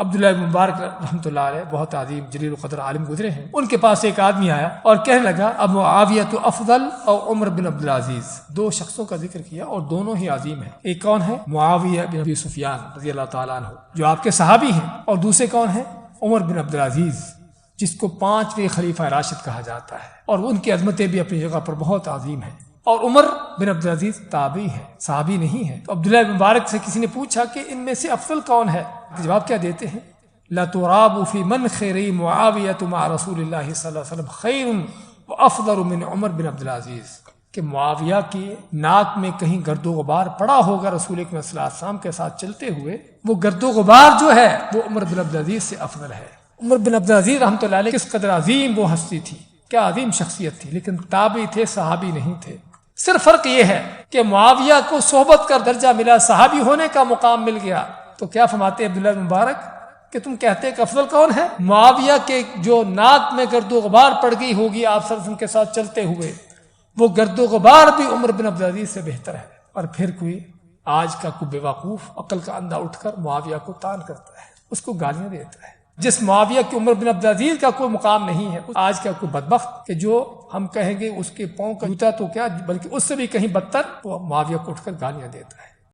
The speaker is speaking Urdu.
عبداللہ بن مبارک رحمۃ اللہ علیہ بہت عظیم جلیل القدر عالم گزرے ہیں، ان کے پاس ایک آدمی آیا اور کہنے لگا اب معاویہ تو افضل اور عمر بن عبدالعزیز، دو شخصوں کا ذکر کیا اور دونوں ہی عظیم ہیں۔ ایک کون ہے؟ معاویہ بن ابی سفیان رضی اللہ تعالیٰ عنہ جو آپ کے صحابی ہیں، اور دوسرے کون ہیں؟ عمر بن عبدالعزیز جس کو 5ویں خلیفہ راشد کہا جاتا ہے، اور ان کی عظمتیں بھی اپنی جگہ پر بہت عظیم ہیں۔ اور عمر بن عبدالعزیز تابعی ہے، صحابی نہیں ہے۔ تو عبداللہ بن مبارک سے کسی نے پوچھا کہ ان میں سے افضل کون ہے؟ جواب کیا دیتے ہیں؟ لا تراب فی منخر معاویہ مع رسول اللہ صلی اللہ علیہ وسلم خیر وافضل من عمر بن عبدالعزیز، کہ معاویہ کی ناک میں کہیں گرد و غبار پڑا ہوگا رسول اکرم صلی اللہ علیہ وسلم کے ساتھ چلتے ہوئے، وہ گرد و غبار جو ہے وہ عمر بن عبدالعزیز سے افضل ہے۔ عمر بن عبدالعزیز رحمۃ اللہ علیہ کس قدر عظیم وہ ہستی تھی، کیا عظیم شخصیت تھی، لیکن تابعی تھے، صحابی نہیں تھے۔ صرف فرق یہ ہے کہ معاویہ کو صحبت کا درجہ ملا، صحابی ہونے کا مقام مل گیا۔ تو کیا فرماتے عبداللہ بن مبارک کہ تم کہتے کہ افضل کون ہے؟ معاویہ کے جو ناک میں گرد و غبار پڑ گئی ہوگی آپ صلی اللہ علیہ وسلم کے ساتھ چلتے ہوئے، وہ گرد و غبار بھی عمر بن عبدالعزیز سے بہتر ہے۔ اور پھر کوئی آج کا کوئی بیوقوف عقل کا اندھا اٹھ کر معاویہ کو تان کرتا ہے، اس کو گالیاں دیتا ہے، جس معاویہ کی عمر بن عبدالعزیز کا کوئی مقام نہیں ہے۔ آج کا کوئی بدبخت کہ جو ہم کہیں گے اس کے پاؤں کا جوتا تو کیا بلکہ اس سے بھی کہیں بدتر وہ معاویہ کو اٹھ کر گالیاں دیتا ہے۔